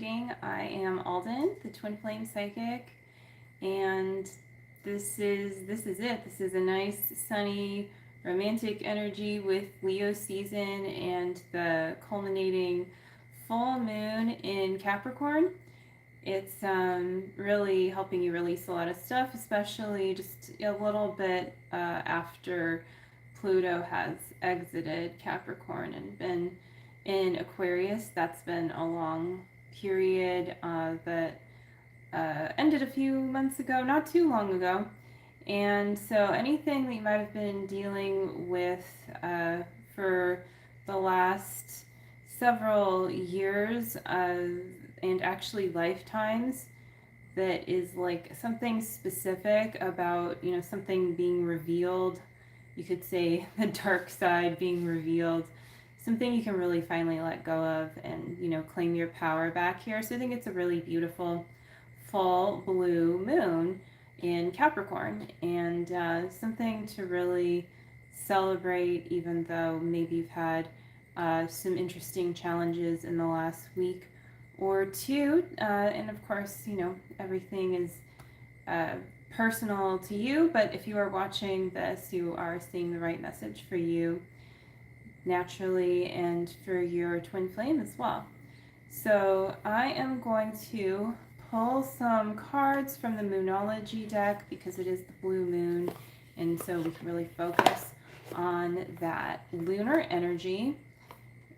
reading. I am Alden, the Twin Flame Psychic, and this is it. This is a nice, sunny, romantic energy with Leo season and the culminating full moon in Capricorn. It's really helping you release a lot of stuff, especially just a little bit after Pluto has exited Capricorn and been in Aquarius. That's been a long period that ended a few months ago, not too long ago. And so anything that you might have been dealing with for the last several years and actually lifetimes, that is like something specific about, something being revealed. You could say the dark side being revealed, something you can really finally let go of and, claim your power back here. So I think it's a really beautiful full blue moon in Capricorn, and something to really celebrate, even though maybe you've had some interesting challenges in the last week or two. And of course, everything is personal to you, but if you are watching this, you are seeing the right message for you naturally and for your twin flame as well. So I am going to pull some cards from the Moonology deck because it is the blue moon, and so we can really focus on that lunar energy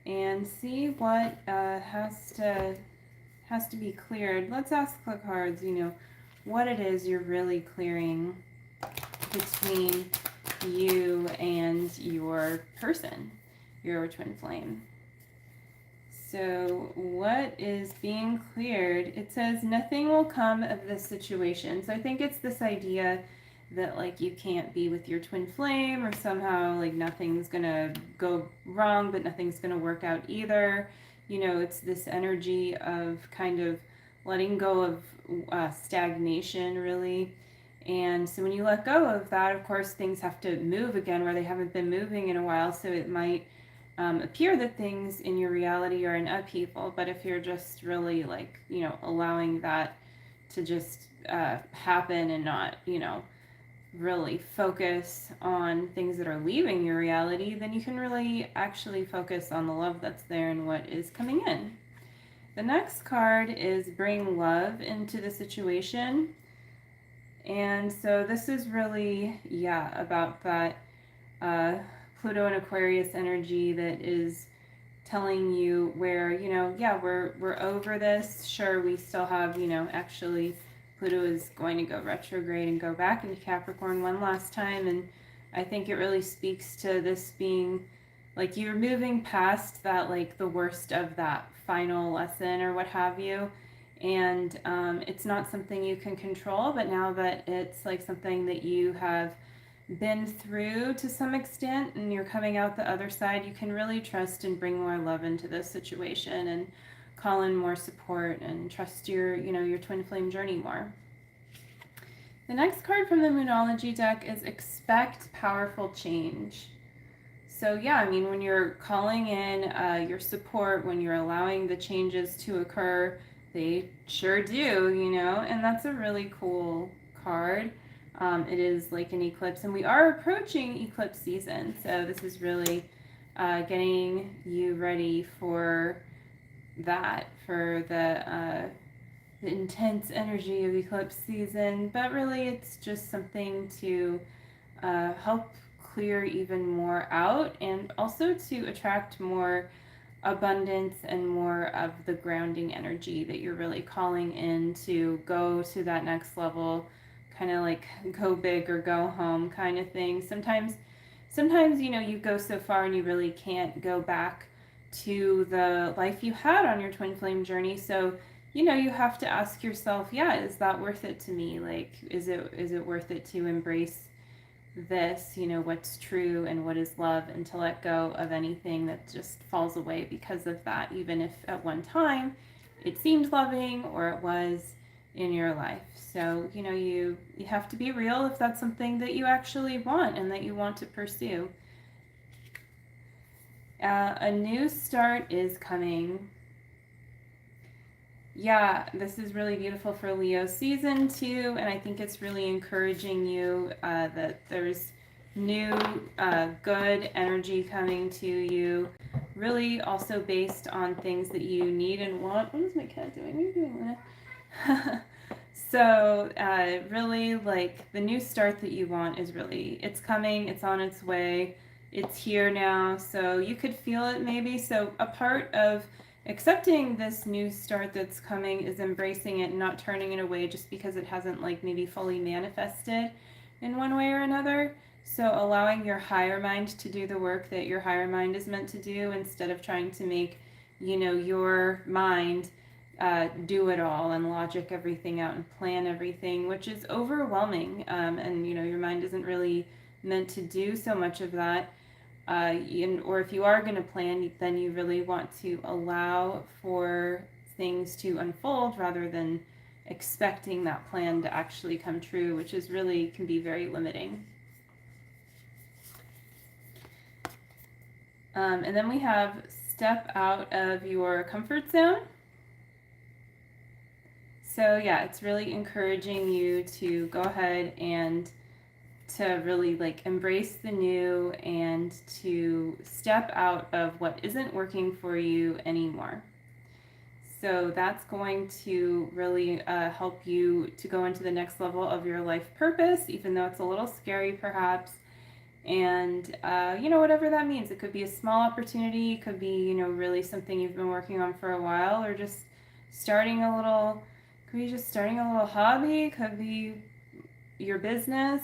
and see what has to be cleared. Let's ask the cards, what it is you're really clearing between you and your person, your twin flame. So what is being cleared? It says nothing will come of this situation. So I think it's this idea that like you can't be with your twin flame, or somehow like nothing's gonna go wrong, but nothing's gonna work out either. It's this energy of kind of letting go of stagnation, really. And so when you let go of that, of course, things have to move again where they haven't been moving in a while. So it might appear that things in your reality are in upheaval, but if you're just really like, allowing that to just happen and not, really focus on things that are leaving your reality, then you can really actually focus on the love that's there and what is coming in. The next card is bring love into the situation. And so this is really, about that Pluto and Aquarius energy that is telling you where, we're over this. Sure, we still have, actually Pluto is going to go retrograde and go back into Capricorn one last time. And I think it really speaks to this being like you're moving past that, like the worst of that final lesson or what have you. And it's not something you can control, but now that it's like something that you have been through to some extent and you're coming out the other side, you can really trust and bring more love into this situation and call in more support and trust your twin flame journey more. The next card from the Moonology deck is expect powerful change. So when you're calling in your support, when you're allowing the changes to occur, they sure do, and that's a really cool card. It is like an eclipse, and we are approaching eclipse season, so this is really getting you ready for that, for the intense energy of eclipse season. But really it's just something to help clear even more out, and also to attract more abundance and more of the grounding energy that you're really calling in to go to that next level, kind of like go big or go home kind of thing. Sometimes you go so far and you really can't go back to the life you had on your twin flame journey. So you have to ask yourself, is that worth it to me? Like, is it worth it to embrace this, what's true and what is love, and to let go of anything that just falls away because of that, even if at one time it seemed loving or it was in your life. So you have to be real if that's something that you actually want and that you want to pursue. A new start is coming. Yeah, this is really beautiful for Leo season too, and I think it's really encouraging you that there's new good energy coming to you, really also based on things that you need and want. What is my cat doing? What are you doing, Luna? So really, like, the new start that you want is really, it's coming, it's on its way, it's here now, so you could feel it maybe. So a part of accepting this new start that's coming is embracing it and not turning it away just because it hasn't, like, maybe fully manifested in one way or another. So allowing your higher mind to do the work that your higher mind is meant to do, instead of trying to make, your mind do it all and logic everything out and plan everything, which is overwhelming. And your mind isn't really meant to do so much of that. Or if you are going to plan, then you really want to allow for things to unfold rather than expecting that plan to actually come true, which is really can be very limiting. And then we have step out of your comfort zone. So yeah, it's really encouraging you to go ahead and to really, like, embrace the new and to step out of what isn't working for you anymore. So that's going to really help you to go into the next level of your life purpose, even though it's a little scary perhaps. And whatever that means, it could be a small opportunity, it could be, really something you've been working on for a while, or just starting a little, could be just starting a little hobby, could be your business,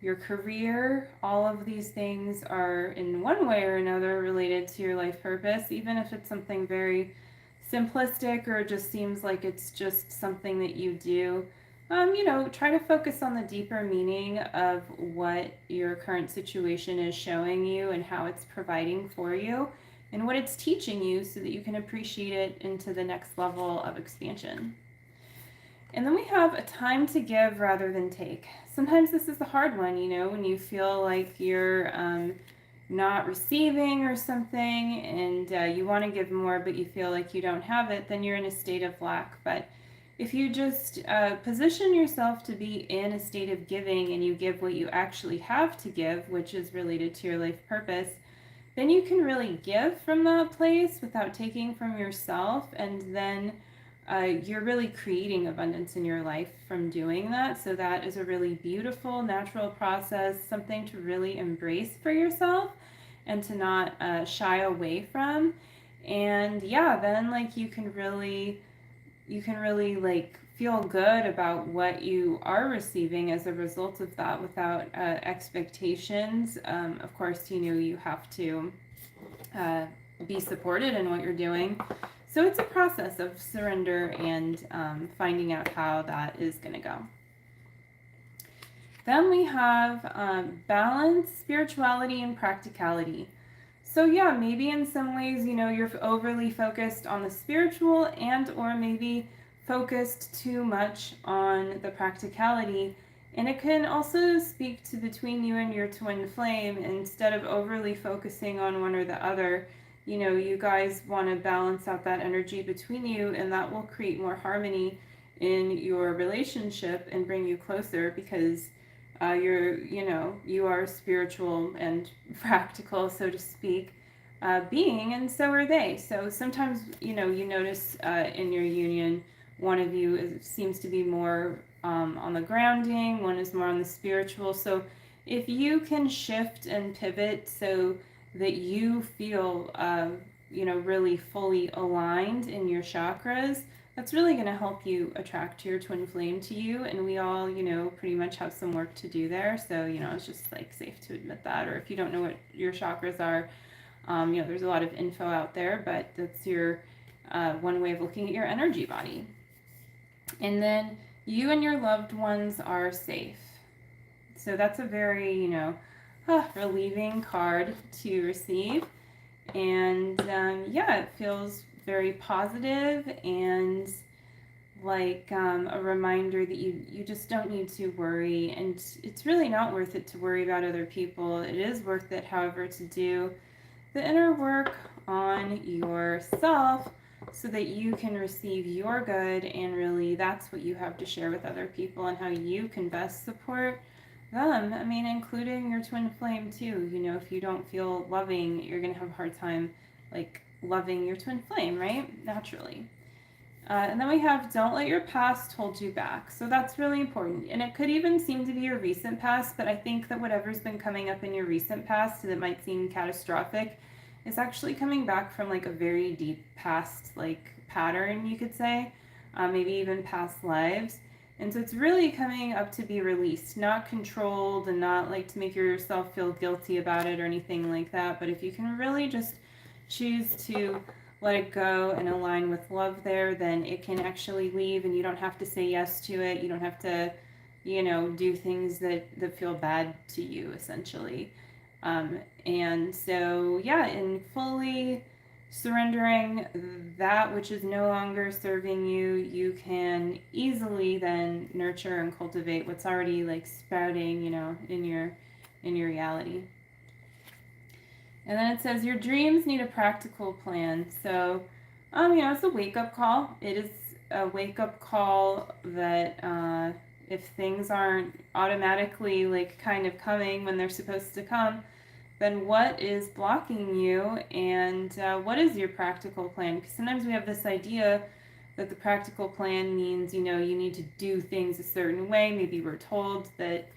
your career. All of these things are in one way or another related to your life purpose, even if it's something very simplistic or just seems like it's just something that you do. Try to focus on the deeper meaning of what your current situation is showing you and how it's providing for you and what it's teaching you, so that you can appreciate it into the next level of expansion. And then we have a time to give rather than take. Sometimes this is the hard one, when you feel like you're not receiving or something, and you want to give more, but you feel like you don't have it, then you're in a state of lack. But if you just position yourself to be in a state of giving, and you give what you actually have to give, which is related to your life purpose, then you can really give from that place without taking from yourself, and then you're really creating abundance in your life from doing that. So that is a really beautiful, natural process, something to really embrace for yourself and to not shy away from. And yeah, then, like, you can really like feel good about what you are receiving as a result of that, without expectations. Of course, you have to be supported in what you're doing. So it's a process of surrender and finding out how that is going to go. Then we have balance, spirituality, and practicality. So yeah, maybe in some ways, you're overly focused on the spiritual, and or maybe focused too much on the practicality. And it can also speak to between you and your twin flame. Instead of overly focusing on one or the other, you guys want to balance out that energy between you, and that will create more harmony in your relationship and bring you closer, because you are spiritual and practical, so to speak, being, and so are they. So sometimes, you notice in your union, one of you seems to be more on the grounding, one is more on the spiritual. So if you can shift and pivot so that you feel, really fully aligned in your chakras, that's really going to help you attract your twin flame to you. And we all, pretty much have some work to do there. So, it's just like safe to admit that. Or if you don't know what your chakras are, there's a lot of info out there, but that's your one way of looking at your energy body. And then you and your loved ones are safe. So that's a very, relieving card to receive. And it feels very positive and like a reminder that you just don't need to worry. And it's really not worth it to worry about other people. It is worth it, however, to do the inner work on yourself so that you can receive your good, and really that's what you have to share with other people and how you can best support them. I mean, including your twin flame too. You know, if you don't feel loving, you're going to have a hard time like loving your twin flame, right? Naturally. And then we have don't let your past hold you back. So that's really important. And it could even seem to be your recent past, but I think that whatever's been coming up in your recent past that might seem catastrophic is actually coming back from like a very deep past like pattern, you could say, maybe even past lives. And so it's really coming up to be released, not controlled, and not like to make yourself feel guilty about it or anything like that. But if you can really just choose to let it go and align with love there, then it can actually leave, and you don't have to say yes to it. You don't have to, you know, do things that feel bad to you, essentially. And so, yeah, in fully surrendering that which is no longer serving you, you can easily then nurture and cultivate what's already like sprouting, you know, in your reality. And then it says your dreams need a practical plan. So, you know, it's a wake-up call. It is a wake-up call that if things aren't automatically like kind of coming when they're supposed to come, then what is blocking you, and what is your practical plan? Because sometimes we have this idea that the practical plan means, you know, you need to do things a certain way. Maybe we're told that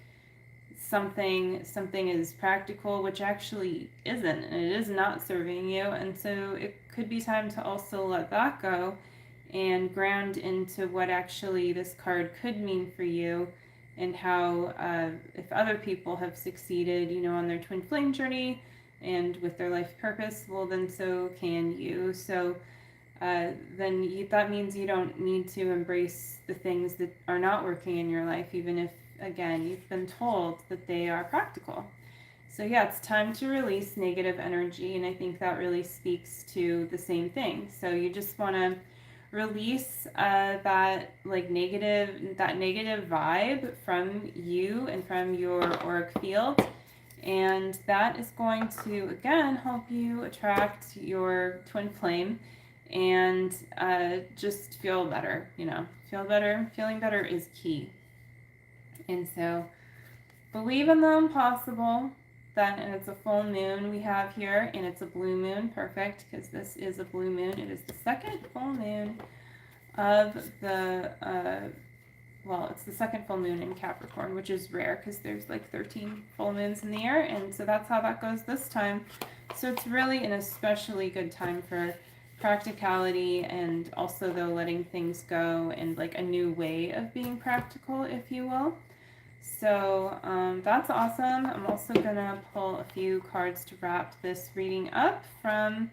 something is practical, which actually isn't, and it is not serving you. And so it could be time to also let that go and ground into what actually this card could mean for you, and how if other people have succeeded, you know, on their twin flame journey and with their life purpose, well, then so can you. So that means you don't need to embrace the things that are not working in your life, even if, again, you've been told that they are practical. So yeah, it's time to release negative energy, and I think that really speaks to the same thing. So you just want to release that negative vibe from you and from your auric field, and that is going to again help you attract your twin flame and just feel better. You know, feel better. Feeling better is key. And so believe in the impossible. And it's a full moon we have here, and it's a blue moon. Perfect, because this is a blue moon. It is the second full moon of the it's the second full moon in Capricorn, which is rare because there's like 13 full moons in the year, and so that's how that goes this time. So it's really an especially good time for practicality, and also though letting things go and like a new way of being practical, if you will. So that's awesome. I'm also gonna pull a few cards to wrap this reading up from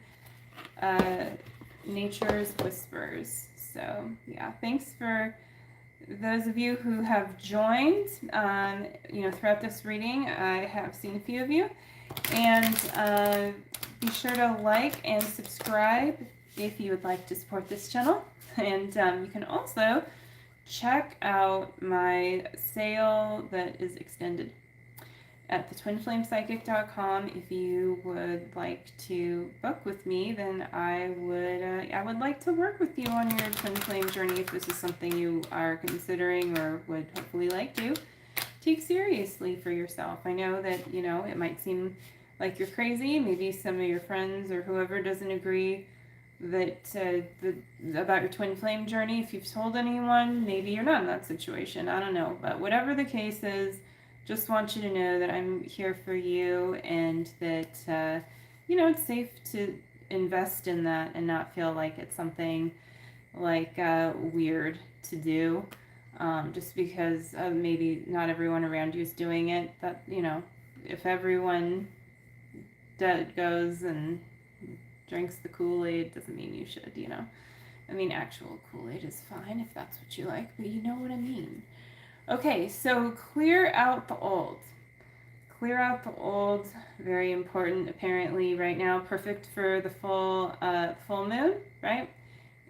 Nature's Whispers. So yeah, thanks for those of you who have joined, you know, throughout this reading. I have seen a few of you, and be sure to like and subscribe if you would like to support this channel. And you can also check out my sale that is extended at thetwinflamepsychic.com. If you would like to book with me, then I would like to work with you on your twin flame journey if this is something you are considering or would hopefully like to take seriously for yourself. I know that, you know, it might seem like you're crazy. Maybe some of your friends or whoever doesn't agree that about your twin flame journey. If you've told anyone, maybe you're not in that situation. I don't know, but whatever the case is, just want you to know that I'm here for you, and that you know, it's safe to invest in that and not feel like it's something like weird to do, just because maybe not everyone around you is doing it. That, you know, if everyone goes and drinks the Kool-Aid, doesn't mean you should, you know. I mean, actual Kool-Aid is fine if that's what you like, but you know what I mean. Okay, so clear out the old. Clear out the old, very important apparently right now. Perfect for the full moon, right?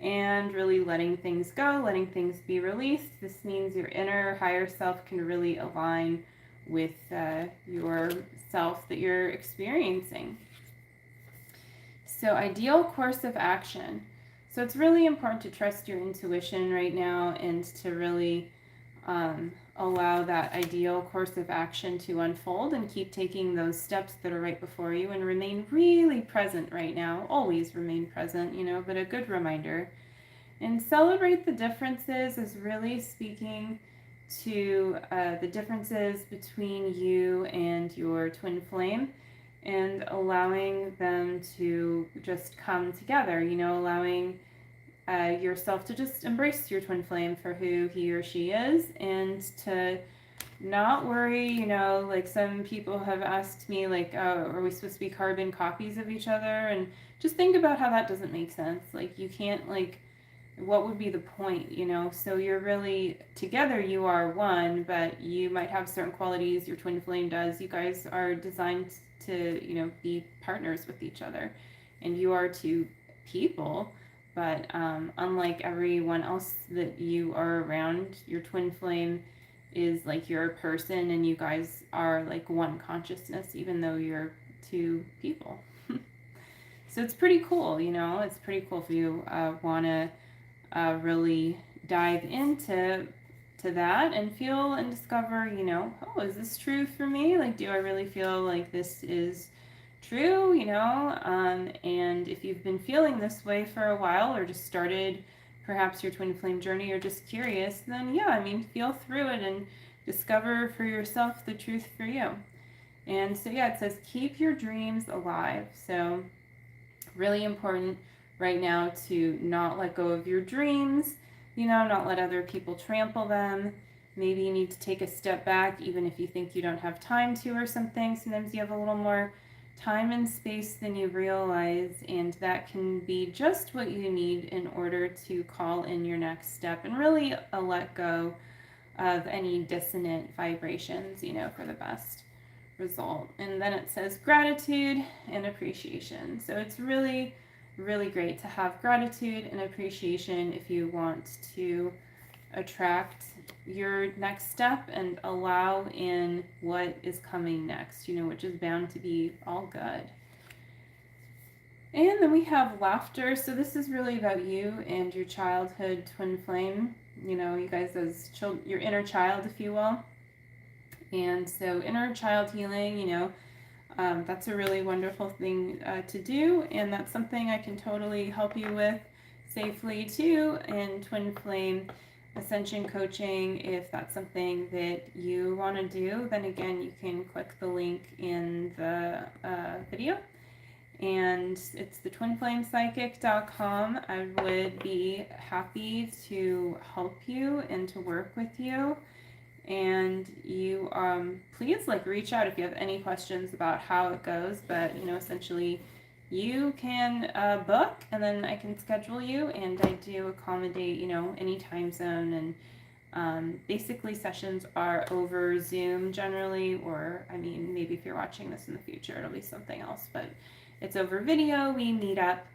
And really letting things go, letting things be released. This means your inner higher self can really align with your self that you're experiencing. So ideal course of action. So it's really important to trust your intuition right now and to really allow that ideal course of action to unfold and keep taking those steps that are right before you and remain really present right now. Always remain present, but a good reminder. And celebrate the differences is really speaking to the differences between you and your twin flame and allowing them to just come together, allowing yourself to just embrace your twin flame for who he or she is and to not worry, like some people have asked me, like, oh, are we supposed to be carbon copies of each other? And just think about how that doesn't make sense. Like, you can't, like, what would be the point, So you're really, together you are one, but you might have certain qualities your twin flame does. You guys are designed to, be partners with each other. And you are two people. But unlike everyone else that you are around, your twin flame is like you're a person and you guys are like one consciousness, even though you're two people. So it's pretty cool, it's pretty cool if you want to really dive into that and feel and discover, oh, is this true for me? Like, do I really feel like this is true, and if you've been feeling this way for a while or just started perhaps your twin flame journey or just curious, then yeah, feel through it and discover for yourself the truth for you. And so yeah, it says keep your dreams alive. So really important right now to not let go of your dreams, not let other people trample them. Maybe you need to take a step back, even if you think you don't have time to or something. Sometimes you have a little more time and space than you realize, and that can be just what you need in order to call in your next step and really let go of any dissonant vibrations, for the best result. And then it says gratitude and appreciation. So it's really, really great to have gratitude and appreciation if you want to attract your next step and allow in what is coming next, which is bound to be all good. And then we have laughter. So this is really about you and your childhood twin flame, you guys as children, your inner child, if you will. And so inner child healing, that's a really wonderful thing to do, and that's something I can totally help you with safely too in twin flame ascension coaching. If that's something that you want to do, then again, you can click the link in the video, and it's the twinflamepsychic.com. I would be happy to help you and to work with you. And you please reach out if you have any questions about how it goes. But essentially you can book and then I can schedule you, and I do accommodate any time zone. And basically sessions are over Zoom generally, or maybe if you're watching this in the future it'll be something else, but it's over video. We meet up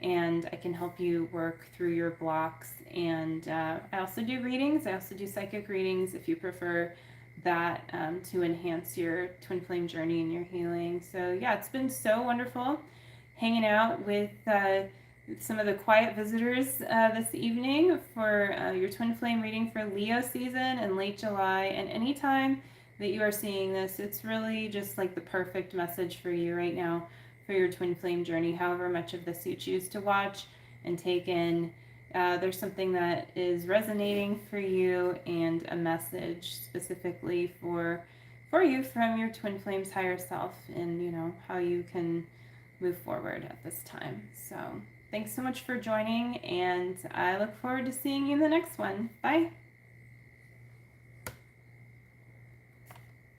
and I can help you work through your blocks. And I also do readings. I also do psychic readings if you prefer that, to enhance your twin flame journey and your healing. So yeah, it's been so wonderful hanging out with some of the quiet visitors this evening for your twin flame reading for Leo season in late July. And anytime that you are seeing this, it's really just like the perfect message for you right now for your twin flame journey. However much of this you choose to watch and take in, there's something that is resonating for you and a message specifically for you from your twin flame's higher self, and how you can move forward at this time. So thanks so much for joining, and I look forward to seeing you in the next one. Bye.